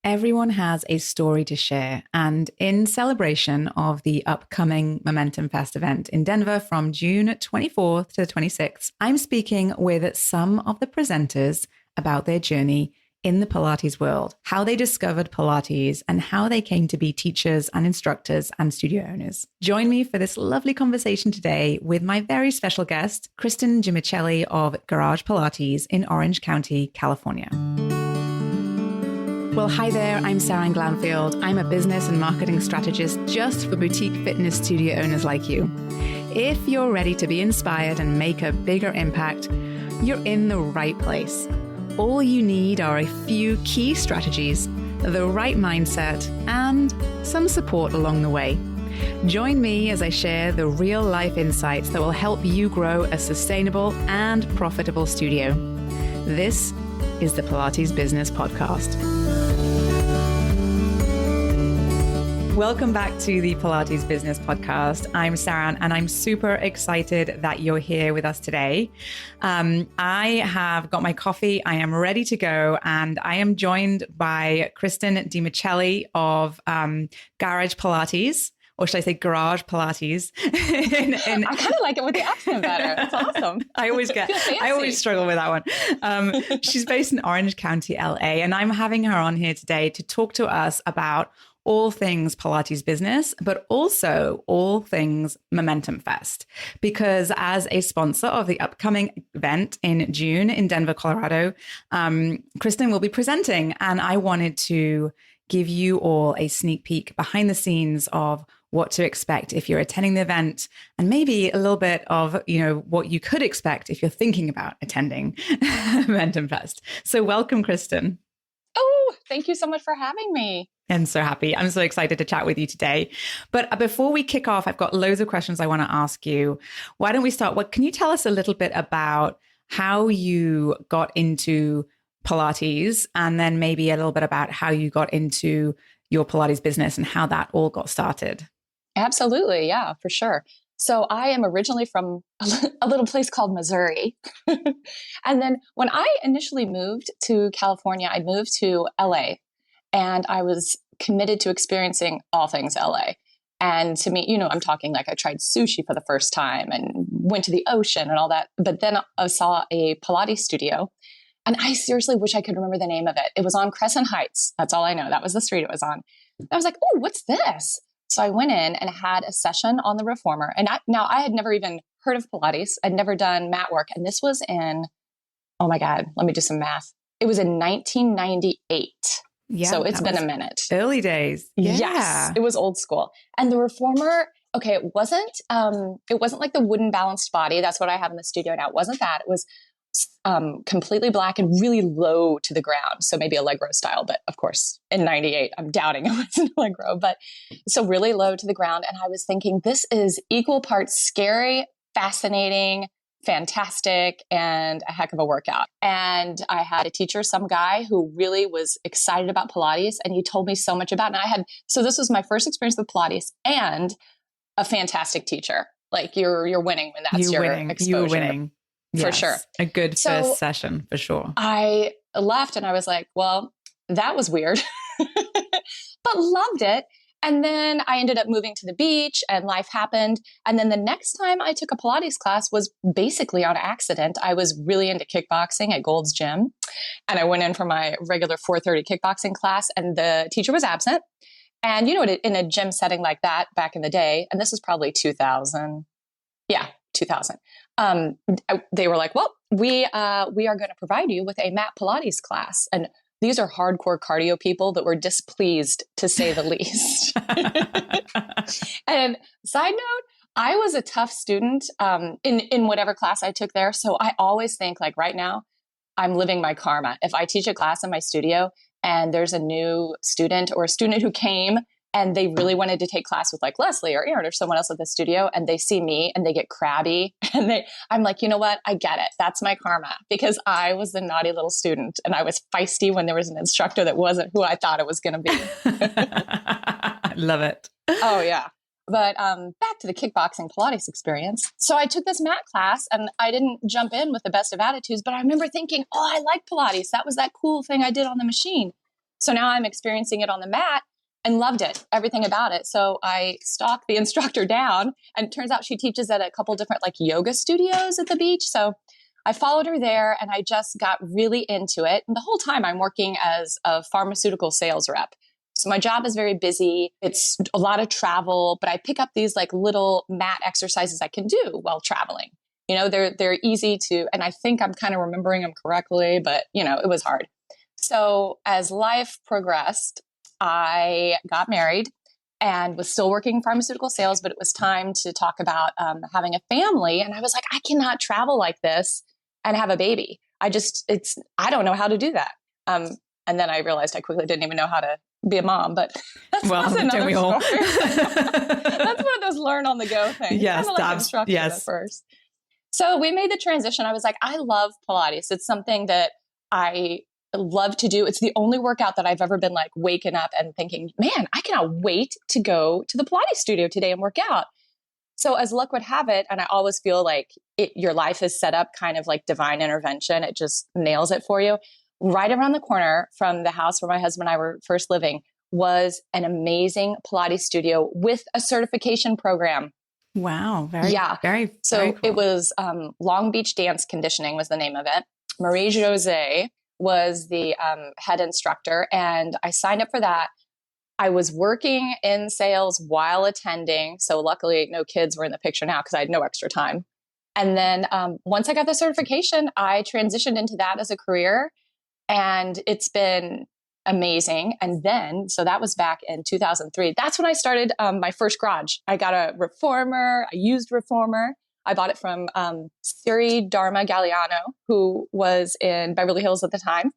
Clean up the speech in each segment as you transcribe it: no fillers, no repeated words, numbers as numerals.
Everyone has a story to share, and in celebration of the upcoming MomentumFest event in Denver from June 24th to the 26th, I'm speaking with some of the presenters about their journey in the Pilates world, how they discovered Pilates, and how they came to be teachers and instructors and studio owners. Join me for this lovely conversation today with my very special guest, Kristin DiMiceli of Garage Pilates in Orange County, California. Well, hi there, I'm Sarah Glanfield. I'm a business and marketing strategist just for boutique fitness studio owners like you. If you're ready to be inspired and make a bigger impact, you're in the right place. All you need are a few key strategies, the right mindset, and some support along the way. Join me as I share the real-life insights that will help you grow a sustainable and profitable studio. This is the Pilates Business Podcast. Welcome back to the Pilates Business Podcast. I'm Sarah, and I'm super excited that you're here with us today. I have got my coffee. I am ready to go, and I am joined by Kristin DiMiceli of Garage Pilates. Or should I say Garage Pilates? I kind of like it with the accent better. That's awesome. I always struggle with that one. She's based in Orange County, LA, and I'm having her on here today to talk to us about all things Pilates business, but also all things MomentumFest. Because as a sponsor of the upcoming event in June in Denver, Colorado, Kristin will be presenting, and I wanted to give you all a sneak peek behind the scenes of what to expect if you're attending the event, and maybe a little bit of, what you could expect if you're thinking about attending MomentumFest. So welcome, Kristin. Oh, thank you so much for having me. I'm so happy. I'm so excited to chat with you today. But before we kick off, I've got loads of questions I want to ask you. Why don't we start? Can you tell us a little bit about how you got into Pilates, and then maybe a little bit about how you got into your Pilates business and how that all got started? Absolutely. Yeah, for sure. So I am originally from a little place called Missouri. And then when I initially moved to California, I moved to LA, and I was committed to experiencing all things LA. And to me, I'm talking like I tried sushi for the first time and went to the ocean and all that. But then I saw a Pilates studio, and I seriously wish I could remember the name of it. It was on Crescent Heights. That's all I know. That was the street it was on. I was like, oh, what's this? So I went in and had a session on the reformer. And I had never even heard of Pilates. I'd never done mat work. And this was in, oh my God, let me do some math. It was in 1998. Yeah, so it's been a minute. Early days. Yeah. Yes, it was old school. And the reformer, okay, it wasn't like the wooden balanced body. That's what I have in the studio now. It wasn't that. It was completely black and really low to the ground. So maybe a leg row style, but of course in 98, I'm doubting it wasn't a leg row, but so really low to the ground. And I was thinking, this is equal parts scary, fascinating, fantastic, and a heck of a workout. And I had a teacher, some guy who really was excited about Pilates, and he told me so much about it. So this was my first experience with Pilates and a fantastic teacher. Like you're winning when that's your exposure. You're winning. For sure. A good first session for sure. I left and I was like, well, that was weird, but loved it. And then I ended up moving to the beach and life happened. And then the next time I took a Pilates class was basically on accident. I was really into kickboxing at Gold's Gym. And I went in for my regular 4:30 kickboxing class, and the teacher was absent. And in a gym setting like that back in the day, and this is probably 2000. Yeah, 2000. They were like, well, we are going to provide you with a mat Pilates class. And these are hardcore cardio people that were displeased, to say the least. And side note, I was a tough student in whatever class I took there. So I always think, like, right now, I'm living my karma. If I teach a class in my studio and there's a new student or a student who came and they really wanted to take class with like Leslie or Aaron or someone else at the studio, and they see me and they get crabby, and I'm like, you know what? I get it. That's my karma, because I was the naughty little student and I was feisty when there was an instructor that wasn't who I thought it was going to be. Love it. Oh yeah. But back to the kickboxing Pilates experience. So I took this mat class and I didn't jump in with the best of attitudes, but I remember thinking, oh, I like Pilates. That was that cool thing I did on the machine. So now I'm experiencing it on the mat and loved it, everything about it. So I stalked the instructor down, and it turns out she teaches at a couple different like yoga studios at the beach. So I followed her there, and I just got really into it. And the whole time I'm working as a pharmaceutical sales rep. So my job is very busy. It's a lot of travel, but I pick up these like little mat exercises I can do while traveling. They're easy to, and I think I'm kind of remembering them correctly, but it was hard. So as life progressed, I got married and was still working pharmaceutical sales, but it was time to talk about having a family. And I was like, I cannot travel like this and have a baby. I don't know how to do that. And then I realized I quickly didn't even know how to be a mom, but that's another we all? story. That's one of those learn on the go things. Yes, kind of like instructed at first. So we made the transition. I was like, I love Pilates. It's something that I love to do. It's the only workout that I've ever been like waking up and thinking, man, I cannot wait to go to the Pilates studio today and work out. So as luck would have it, and I always feel like your life is set up kind of like divine intervention. It just nails it for you. Right around the corner from the house where my husband and I were first living was an amazing Pilates studio with a certification program. Wow. Very cool. It was Long Beach Dance Conditioning was the name of it. Marie-José was the head instructor, and I signed up for that. I was working in sales while attending. So luckily no kids were in the picture now because I had no extra time. And then once I got the certification, I transitioned into that as a career, and it's been amazing. And then, so that was back in 2003. That's when I started my first garage. I got a reformer, a used reformer. I bought it from Siri Dharma Galliano, who was in Beverly Hills at the time.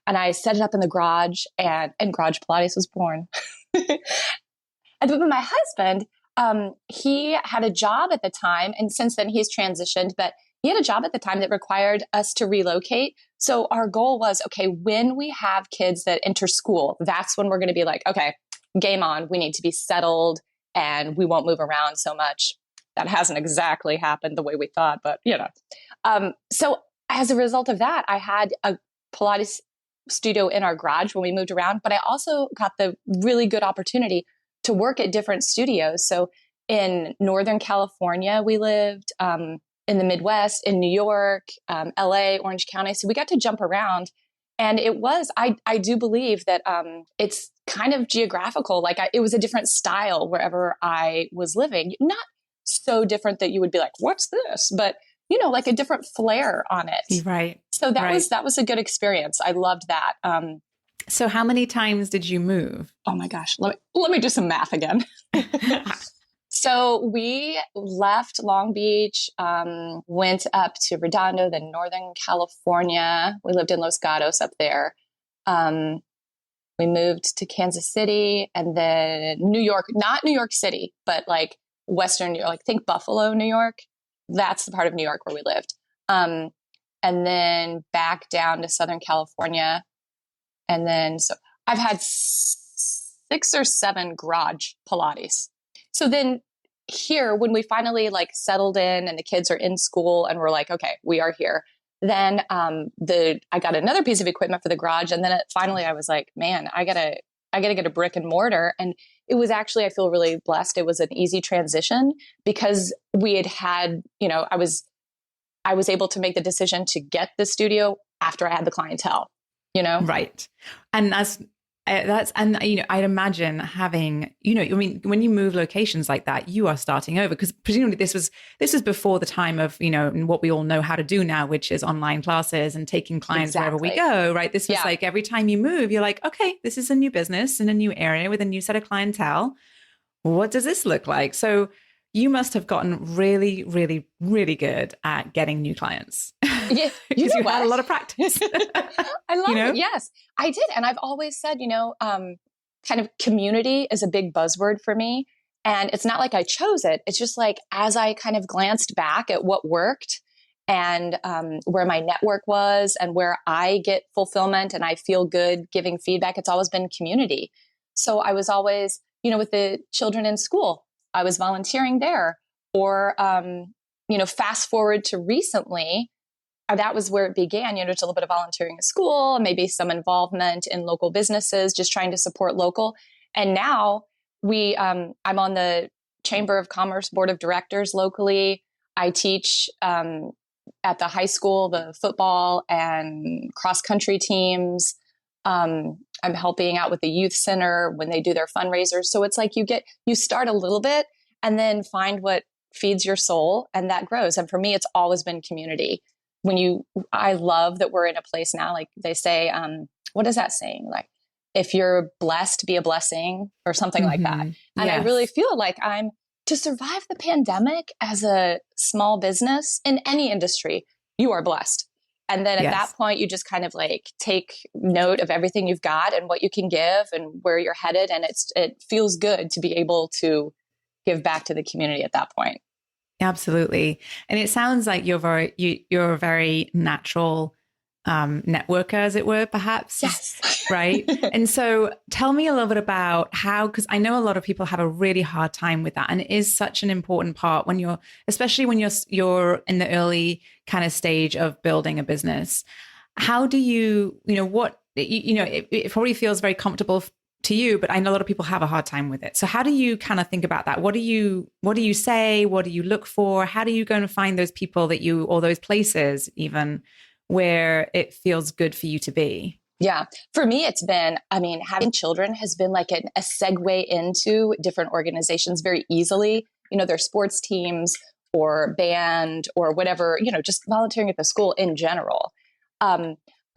And I set it up in the garage, and Garage Pilates was born. And then my husband, he had a job at the time, and since then he's transitioned, but he had a job at the time that required us to relocate. So our goal was, okay, when we have kids that enter school, that's when we're going to be like, okay, game on. We need to be settled and we won't move around so much. That hasn't exactly happened the way we thought, but so as a result of that, I had a Pilates studio in our garage when we moved around, but I also got the really good opportunity to work at different studios. So in Northern California, we lived, in the Midwest, in New York, LA, Orange County. So we got to jump around. And it was, I do believe that it's kind of geographical. Like it was a different style wherever I was living. Not so different that you would be like, what's this? But, like a different flair on it. Right. So that was a good experience. I loved that. So how many times did you move? Oh my gosh. Let me do some math again. So we left Long Beach, went up to Redondo, then Northern California. We lived in Los Gatos up there. We moved to Kansas City, and then New York, not New York City, but like Western New York, like think Buffalo, New York. That's the part of New York where we lived. And then back down to Southern California. And then, so I've had 6 or 7 garage Pilates. So then here, when we finally like settled in and the kids are in school and we're like, okay, we are here. Then I got another piece of equipment for the garage. And then finally I was like, man, I gotta get a brick and mortar. And it was actually, I feel really blessed. It was an easy transition because we had, I was able to make the decision to get the studio after I had the clientele, Right. And I'd imagine having, when you move locations like that, you are starting over because presumably this was before the time of, what we all know how to do now, which is online classes and taking clients wherever we go, right? This was like every time you move, you're like, okay, this is a new business in a new area with a new set of clientele. What does this look like? So you must have gotten really, really, really good at getting new clients. Yeah, because you had a lot of practice. I love it. Yes, I did. And I've always said, kind of community is a big buzzword for me. And it's not like I chose it. It's just like, as I kind of glanced back at what worked and where my network was and where I get fulfillment and I feel good giving feedback, it's always been community. So I was always, with the children in school, I was volunteering there. Or, fast forward to recently, that was where it began, just a little bit of volunteering at school, maybe some involvement in local businesses, just trying to support local. And now I'm on the Chamber of Commerce Board of Directors locally. I teach at the high school, the football and cross country teams. I'm helping out with the youth center when they do their fundraisers. So it's like you start a little bit and then find what feeds your soul, and that grows. And for me, it's always been community. I love that we're in a place now, like they say, what is that saying? Like, if you're blessed, be a blessing, or something like that. And yes. I really feel like to survive the pandemic as a small business in any industry, you are blessed. And then at that point, you just kind of like take note of everything you've got and what you can give and where you're headed. And it feels good to be able to give back to the community at that point. Absolutely. And it sounds like you're a very natural networker, as it were, perhaps. Yes. Right. And so tell me a little bit about how, because I know a lot of people have a really hard time with that. And it is such an important part especially when you're in the early kind of stage of building a business. How do it probably feels very comfortable to you, but I know a lot of people have a hard time with it. So how do you kind of think about that? What do you say? What do you look for? How do you go and find those people or those places even where it feels good for you to be? Yeah. For me, it's been, having children has been like a segue into different organizations very easily. Their sports teams or band or whatever, just volunteering at the school in general.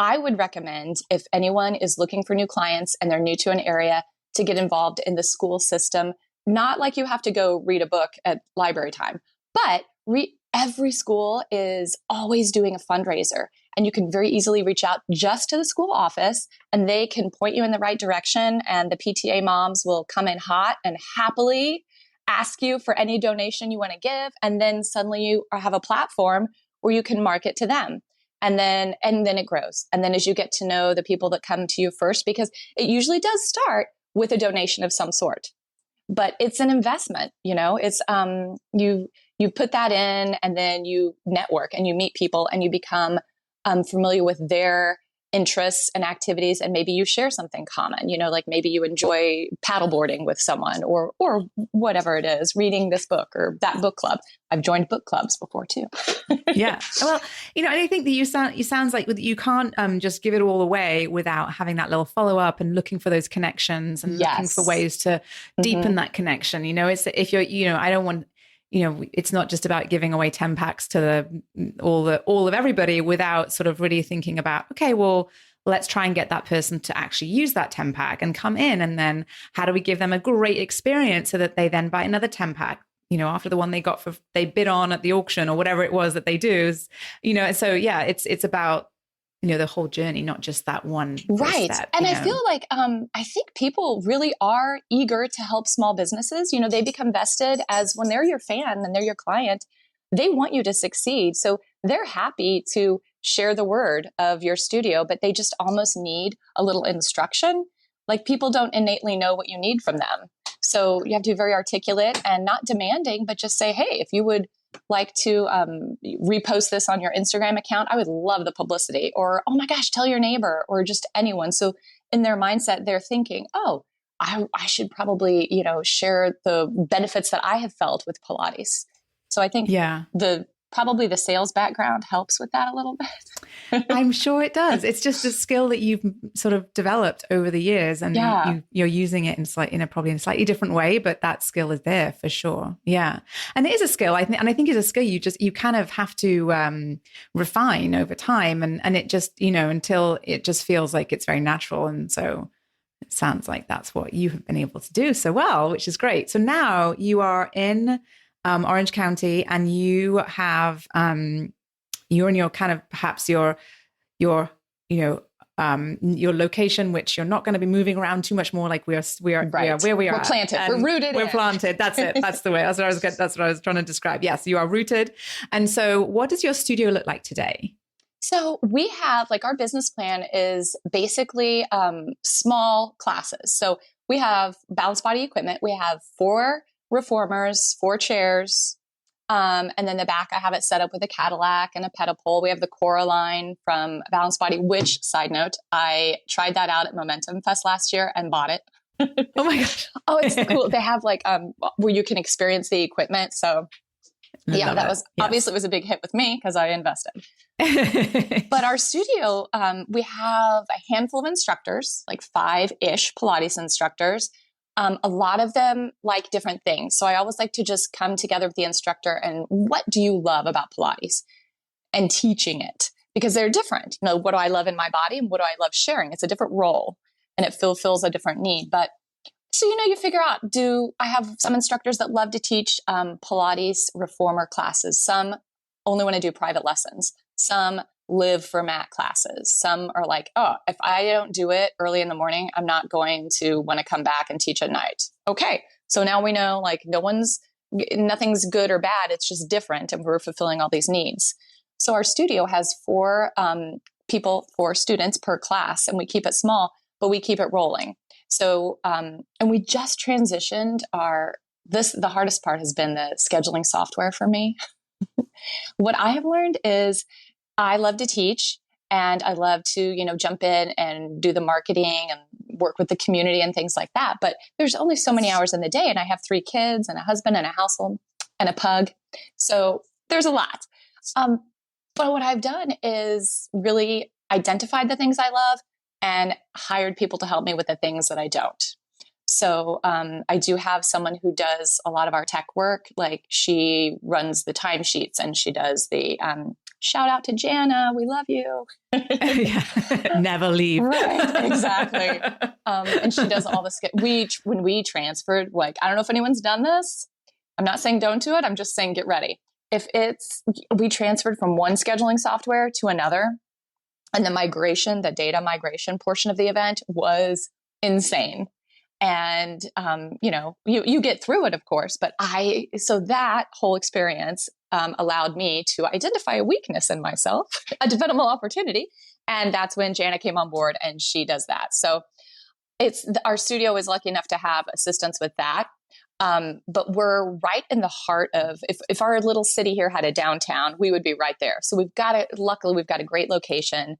I would recommend, if anyone is looking for new clients and they're new to an area, to get involved in the school system. Not like you have to go read a book at library time, but every school is always doing a fundraiser. And you can very easily reach out just to the school office and they can point you in the right direction. And the PTA moms will come in hot and happily ask you for any donation you want to give. And then suddenly you have a platform where you can market to them. And then it grows. And then as you get to know the people that come to you first, because it usually does start with a donation of some sort, but it's an investment, it's, you put that in and then you network and you meet people and you become familiar with their interests and activities. And maybe you share something common, like maybe you enjoy paddleboarding with someone or whatever it is, reading this book or that book club. I've joined book clubs before too. Yeah. Well, I think that you sounds like you can't just give it all away without having that little follow up and looking for those connections and looking for ways to deepen that connection. It's if you're, I don't want, it's not just about giving away 10 packs to all of everybody without sort of really thinking about, okay, well, let's try and get that person to actually use that 10 pack and come in. And then how do we give them a great experience so that they then buy another 10 pack, after the one they bid on at the auction or whatever it was that they do, so yeah, it's about, the whole journey, not just that one. Right. Step, and I feel like, I think people really are eager to help small businesses. They become vested as when they're your fan and they're your client, they want you to succeed. So they're happy to share the word of your studio, but they just almost need a little instruction. Like people don't innately know what you need from them. So you have to be very articulate and not demanding, but just say, hey, if you would like to repost this on your Instagram account, I would love the publicity. Or, oh my gosh, tell your neighbor or just anyone. So in their mindset, they're thinking, oh, I should probably, share the benefits that I have felt with Pilates. So I think probably the sales background helps with that a little bit. I'm sure it does. It's just a skill that you've sort of developed over the years and you're using it in probably in a slightly different way, but that skill is there for sure. Yeah. And it is a skill, I think it's a skill you kind of have to refine over time and it just, until it just feels like it's very natural. And so it sounds like that's what you have been able to do so well, which is great. So now you are in Orange County, and you have you're in your kind of perhaps your location, which you're not going to be moving around too much more. Like we are where we are. We're planted. We're rooted. We're planted. That's it. That's the way. That's what I was trying to describe. Yes, you are rooted. And so, what does your studio look like today? So we have our business plan is basically small classes. So we have balanced body equipment. We have 4 reformers, 4 chairs, And then the back, I have it set up with a Cadillac and a pedal pole. We have the Coraline from Balance Body, which, side note, I tried that out at MomentumFest last year and bought it. Oh my gosh. Oh, it's cool. They have like where you can experience the equipment. So yeah, that was obviously it was a big hit with me because I invested. But our studio, we have a handful of instructors, like 5-ish Pilates instructors. A lot of them like different things. So I always like to just come together with the instructor and what do you love about Pilates and teaching it? Because they're different. You know, what do I love in my body and what do I love sharing? It's a different role and it fulfills a different need. But so, you know, you figure out, I have some instructors that love to teach Pilates reformer classes. Some only want to do private lessons. Some live for mat classes. Some are like, oh, if I don't do it early in the morning, I'm not going to want to come back and teach at night. Okay. So now we know like nothing's good or bad. It's just different. And we're fulfilling all these needs. So our studio has 4 students per class, and we keep it small, but we keep it rolling. So, and we just transitioned the hardest part has been the scheduling software for me. What I have learned is I love to teach and I love to, you know, jump in and do the marketing and work with the community and things like that. But there's only so many hours in the day, and I have 3 kids and a husband and a household and a pug. So there's a lot. But what I've done is really identified the things I love and hired people to help me with the things that I don't. So I do have someone who does a lot of our tech work. Like she runs the timesheets and she does the shout out to Jana. We love you. Never leave. Right, exactly. And she does all the when we transferred, like, I don't know if anyone's done this. I'm not saying don't do it. I'm just saying get ready. We transferred from one scheduling software to another. And the data migration portion of the event was insane. And, you know, you get through it, of course, but so that whole experience allowed me to identify a weakness in myself, a developmental opportunity. And that's when Jana came on board and she does that. So our studio is lucky enough to have assistance with that. But we're right in the heart of, if our little city here had a downtown, we would be right there. So luckily we've got a great location.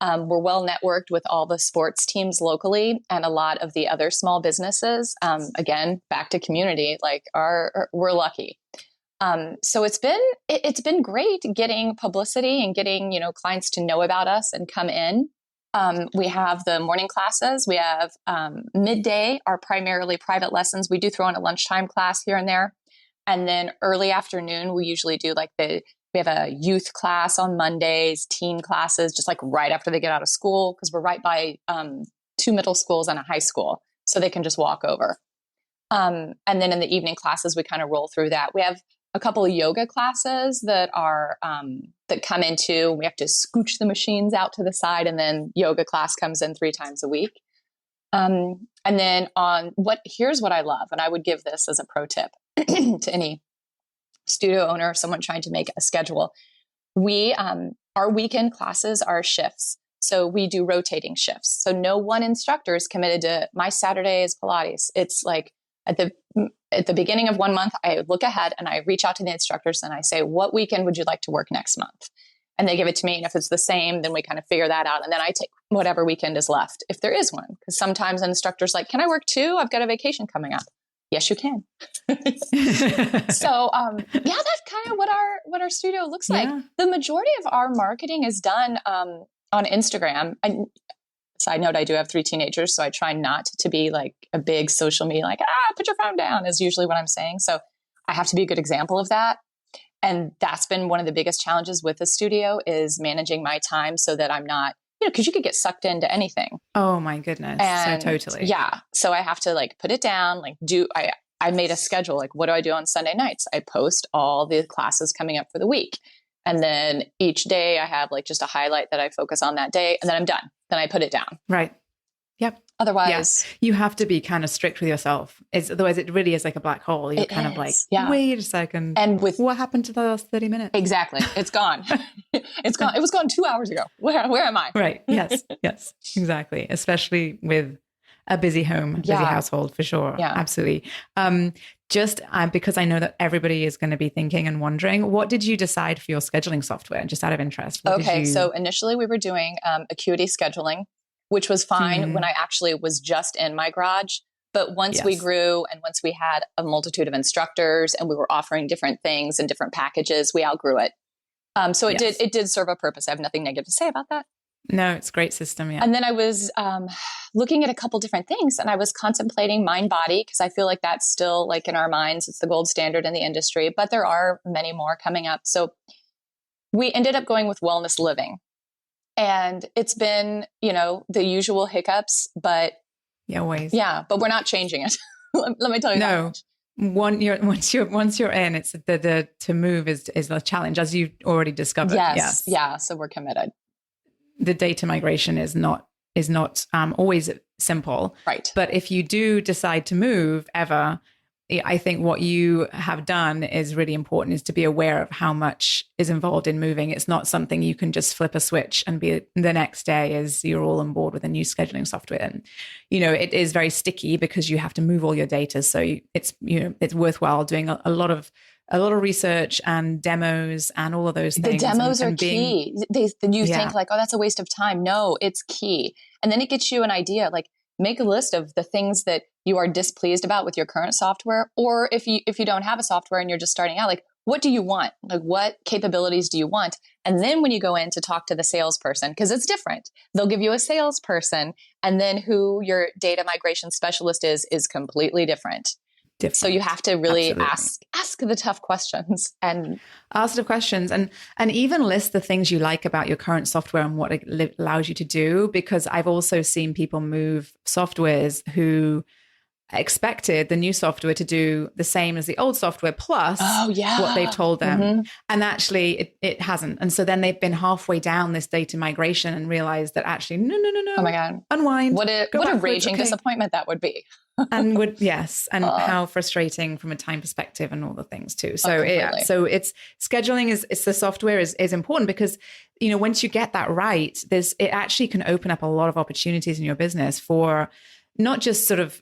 We're well networked with all the sports teams locally and a lot of the other small businesses. Again, back to community, like we're lucky. So it's been great getting publicity and getting, you know, clients to know about us and come in. We have the morning classes. We have midday are primarily private lessons. We do throw in a lunchtime class here and there. And then early afternoon, we usually do we have a youth class on Mondays, teen classes, just like right after they get out of school, because we're right by 2 middle schools and a high school. So they can just walk over. And then in the evening classes, we kind of roll through that. We have a couple of yoga classes that come into, we have to scooch the machines out to the side, and then yoga class comes in 3 times a week. And then here's what I love, and I would give this as a pro tip to any studio owner or someone trying to make a schedule. Our weekend classes are shifts. So we do rotating shifts. So no one instructor is committed to my Saturday is Pilates. It's like at the beginning of 1 month, I look ahead and I reach out to the instructors and I say, what weekend would you like to work next month? And they give it to me. And if it's the same, then we kind of figure that out. And then I take whatever weekend is left, if there is one. Because sometimes an instructor's like, can I work 2? I've got a vacation coming up. Yes, you can. So, that's kind of what our studio looks like. The majority of our marketing is done on Instagram. Side note, I do have 3 teenagers, so I try not to be like a big social media, like, put your phone down is usually what I'm saying. So I have to be a good example of that. And that's been one of the biggest challenges with the studio is managing my time so that I'm not, because you could get sucked into anything. Oh my goodness. And so totally. Yeah. So I have to like put it down, like I made a schedule, like what do I do on Sunday nights? I post all the classes coming up for the week. And then each day I have like just a highlight that I focus on that day, and then I'm done. Then I put it down. Right. Yep. Otherwise, you have to be kind of strict with yourself. Otherwise it really is like a black hole. You're kind of like, wait a second. And what happened to the last 30 minutes? Exactly. It's gone. It's gone. It was gone 2 hours ago. Where am I? Right. Yes. Yes, exactly. Especially with a busy home, busy household for sure. Yeah. Absolutely. Because I know that everybody is going to be thinking and wondering, what did you decide for your scheduling software? Just out of interest. So initially we were doing acuity scheduling, which was fine when I actually was just in my garage. But once we grew and once we had a multitude of instructors and we were offering different things and different packages, we outgrew it. So it did serve a purpose. I have nothing negative to say about that. No, it's a great system. Yeah. And then I was looking at a couple different things, and I was contemplating mind body, because I feel like that's still like in our minds, it's the gold standard in the industry, but there are many more coming up. So we ended up going with wellness living, and it's been, the usual hiccups, but but we're not changing it. Let me tell you. No. Once you're in, it's the to move is a challenge, as you already discovered. Yes. Yeah. So we're committed. The data migration is not always simple. Right. But if you do decide to move ever, I think what you have done is really important, is to be aware of how much is involved in moving. It's not something you can just flip a switch and be the next day as you're all on board with a new scheduling software. And, it is very sticky because you have to move all your data. So it's worthwhile doing a lot of research and demos and all of those things. The demos are key. You think like, oh, that's a waste of time. No, it's key. And then it gets you an idea, like make a list of the things that you are displeased about with your current software. Or if you don't have a software and you're just starting out, like, what do you want? Like, what capabilities do you want? And then when you go in to talk to the salesperson, because it's different, they'll give you a salesperson, and then who your data migration specialist is completely different. So you have to really ask the tough questions and even list the things you like about your current software and what it allows you to do. Because I've also seen people move softwares who expected the new software to do the same as the old software plus what they've told them. And actually it hasn't. And so then they've been halfway down this data migration and realized that actually, no. Oh my God. Unwind. What a raging disappointment that would be. And how frustrating from a time perspective and all the things too. So so it's scheduling it's the software is important because, once you get that right, it actually can open up a lot of opportunities in your business for not just sort of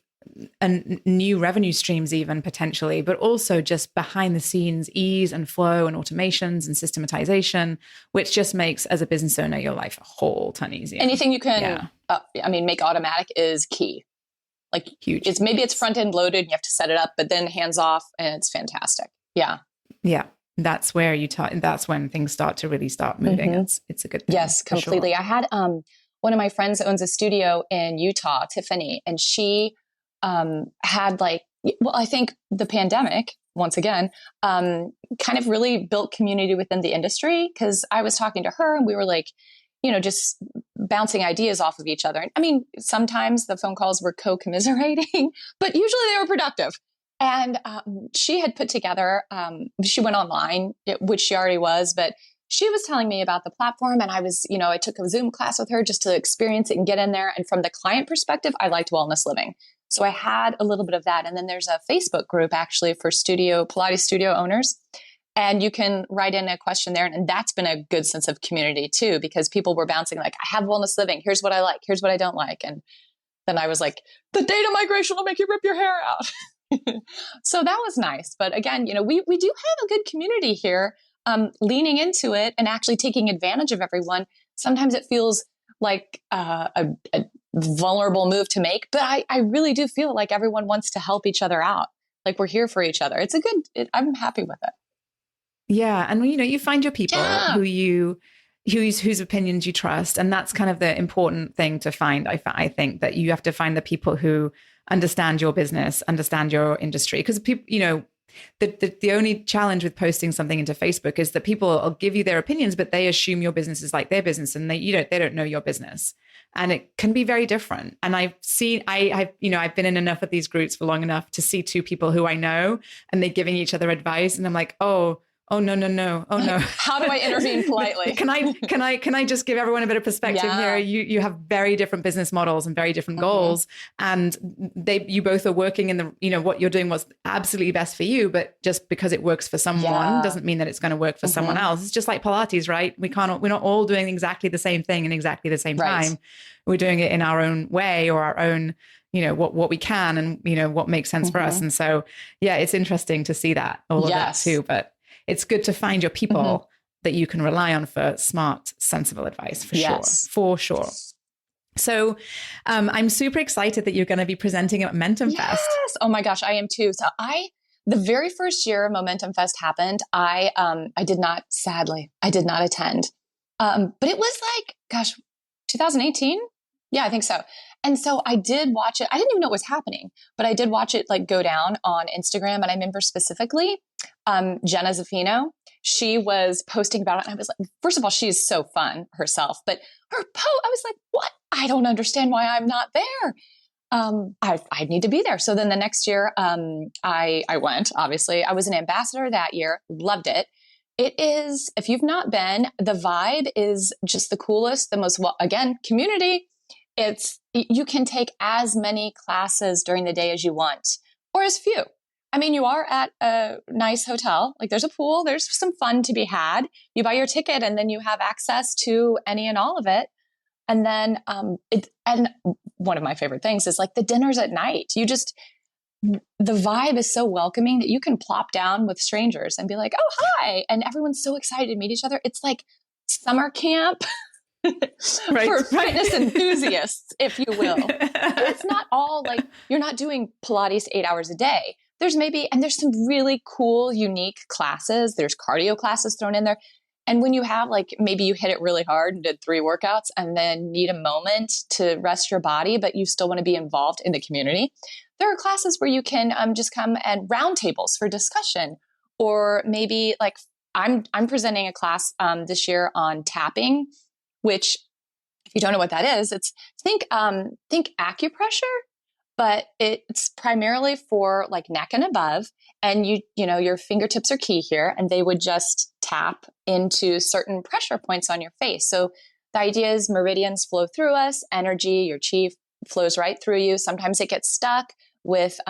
new revenue streams even potentially, but also just behind the scenes ease and flow and automations and systematization, which just makes, as a business owner, your life a whole ton easier. Anything you can, make automatic is key. Like huge. It's front end loaded and you have to set it up, but then hands off and it's fantastic. Yeah. Yeah. That's where that's when things start to really start moving. It's a good thing. Yes, completely. Sure. I had one of my friends that owns a studio in Utah, Tiffany, and she had I think the pandemic, once again, kind of really built community within the industry, because I was talking to her and we were like, just bouncing ideas off of each other. And I mean, sometimes the phone calls were co-commiserating, but usually they were productive. And she had put together, she went online, which she already was, but she was telling me about the platform. And I was, I took a Zoom class with her just to experience it and get in there. And from the client perspective, I liked wellness living. So I had a little bit of that. And then there's a Facebook group actually for Pilates studio owners. And you can write in a question there. And that's been a good sense of community too, because people were bouncing like, I have wellness living. Here's what I like. Here's what I don't like. And then I was like, the data migration will make you rip your hair out. So that was nice. But again, we do have a good community here, leaning into it and actually taking advantage of everyone. Sometimes it feels like a vulnerable move to make, but I really do feel like everyone wants to help each other out. Like we're here for each other. It's I'm happy with it. Yeah. And you find your people whose opinions you trust. And that's kind of the important thing to find. I think that you have to find the people who understand your business, understand your industry. Because people, the only challenge with posting something into Facebook is that people will give you their opinions, but they assume your business is like their business, and they don't know your business. And it can be very different. And I've been in enough of these groups for long enough to see two people who I know, and they're giving each other advice, and I'm like, oh no. Oh no. How do I intervene politely? Can I just give everyone a bit of perspective here? You have very different business models and very different goals. And you both are working in the, what you're doing was absolutely best for you, but just because it works for someone doesn't mean that it's going to work for someone else. It's just like Pilates, right? We're not all doing exactly the same thing in exactly the same time. We're doing it in our own way or our own, what we can and, what makes sense for us. And so, yeah, it's interesting to see all of that too, but it's good to find your people that you can rely on for smart, sensible advice for sure. So I'm super excited that you're going to be presenting at MomentumFest. Yes. Oh my gosh, I am too. So the very first year MomentumFest happened, I did not attend. But it was 2018. Yeah, I think so. And so I did watch it. I didn't even know it was happening, but I did watch it go down on Instagram. And I remember specifically, Jenna Zaffino, she was posting about it. And I was like, first of all, she's so fun herself, but her I was like, what? I don't understand why I'm not there. I need to be there. So then the next year, I went, obviously. I was an ambassador that year, loved it. It is, if you've not been, the vibe is just the coolest, the most, again, community. You can take as many classes during the day as you want, or as few. I mean, you are at a nice hotel, there's a pool, there's some fun to be had. You buy your ticket and then you have access to any and all of it. And then, and one of my favorite things is the dinners at night. The vibe is so welcoming that you can plop down with strangers and be like, oh, hi. And everyone's so excited to meet each other. It's like summer camp for fitness enthusiasts, if you will. And it's not all you're not doing Pilates 8 hours a day. There's some really cool, unique classes. There's cardio classes thrown in there. And when you have maybe you hit it really hard and did 3 workouts and then need a moment to rest your body, but you still want to be involved in the community, there are classes where you can just come and round tables for discussion. Or maybe I'm presenting a class this year on tapping, which if you don't know what that is, it's think acupressure, but it's primarily for neck and above. And your fingertips are key here, and they would just tap into certain pressure points on your face. So the idea is meridians flow through us, energy, your chi flows right through you. Sometimes it gets stuck with,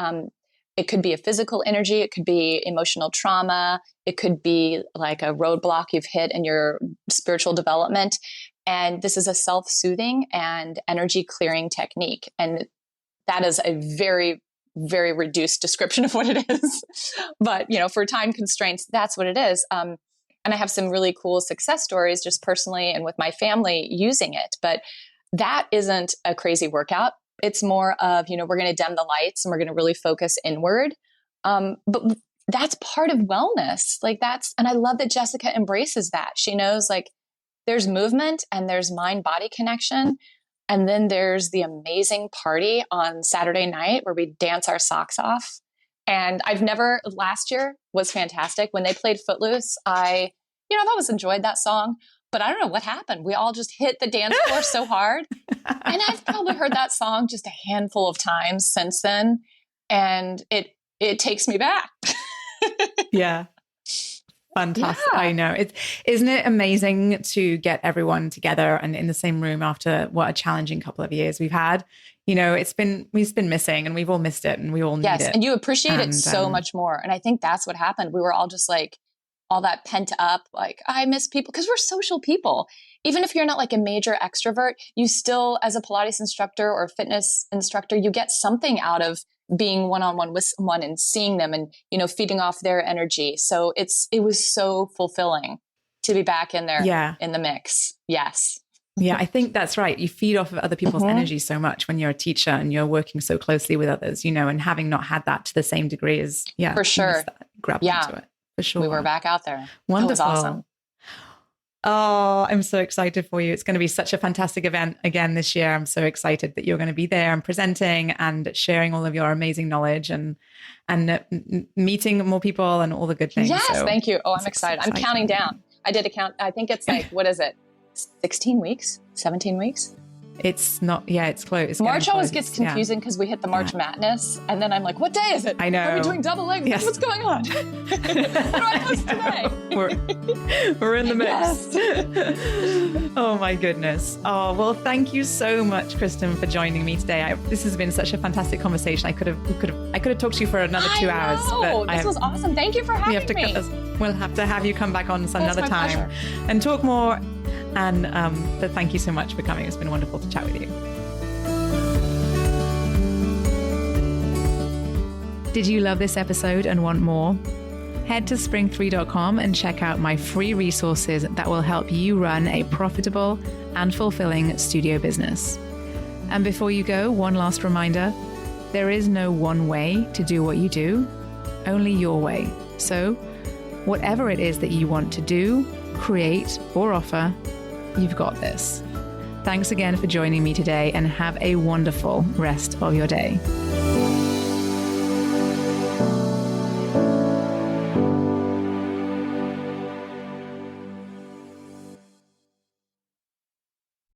it could be a physical energy. It could be emotional trauma. It could be a roadblock you've hit in your spiritual development. And this is a self-soothing and energy clearing technique. And that is a very, very reduced description of what it is. But, for time constraints, that's what it is. And I have some really cool success stories just personally and with my family using it. But that isn't a crazy workout. It's more of, we're going to dim the lights and we're going to really focus inward. But that's part of wellness. And I love that Jessica embraces that. She knows there's movement and there's mind-body connection. And then there's the amazing party on Saturday night where we dance our socks off. And last year was fantastic. When they played Footloose, I've always enjoyed that song, but I don't know what happened. We all just hit the dance floor so hard. And I've probably heard that song just a handful of times since then. And it takes me back. Yeah. Fantastic. Yeah. I know. Isn't it amazing to get everyone together and in the same room after what a challenging couple of years we've had? We've been missing and we've all missed it and we all need it. And you appreciate it so much more. And I think that's what happened. We were all just all that pent up, I miss people because we're social people. Even if you're not a major extrovert, you still, as a Pilates instructor or fitness instructor, you get something out of being one-on-one with someone and seeing them and, feeding off their energy. So it was so fulfilling to be back in there in the mix. Yes. Yeah, I think that's right. You feed off of other people's energy so much when you're a teacher and you're working so closely with others, and having not had that to the same degree is, for sure. Grab onto it. For sure. We were back out there. Wonderful. That was awesome. Oh, I'm so excited for you. It's going to be such a fantastic event again this year. I'm so excited that you're going to be there and presenting and sharing all of your amazing knowledge and meeting more people and all the good things. Yes, so thank you. Oh, I'm excited. I'm counting down. I did a count. I think it's what is it? 16 weeks? 17 weeks? It's not, it's close. March always gets confusing because we hit the March Madness and then I'm like, what day is it? I know. Are we doing double legs? Yes. What's going on? What do I post today? We're in the mix. Yes. Oh my goodness. Oh, well, thank you so much, Kristin, for joining me today. This has been such a fantastic conversation. I could have talked to you for another 2 hours. But this was awesome. Thank you for having me. We'll have to have you come back on another time and talk more. And but thank you so much for coming. It's been wonderful to chat with you. Did you love this episode and want more? Head to spring3.com and check out my free resources that will help you run a profitable and fulfilling studio business. And before you go, one last reminder, there is no one way to do what you do, only your way. So whatever it is that you want to do, create, or offer, you've got this. Thanks again for joining me today and have a wonderful rest of your day.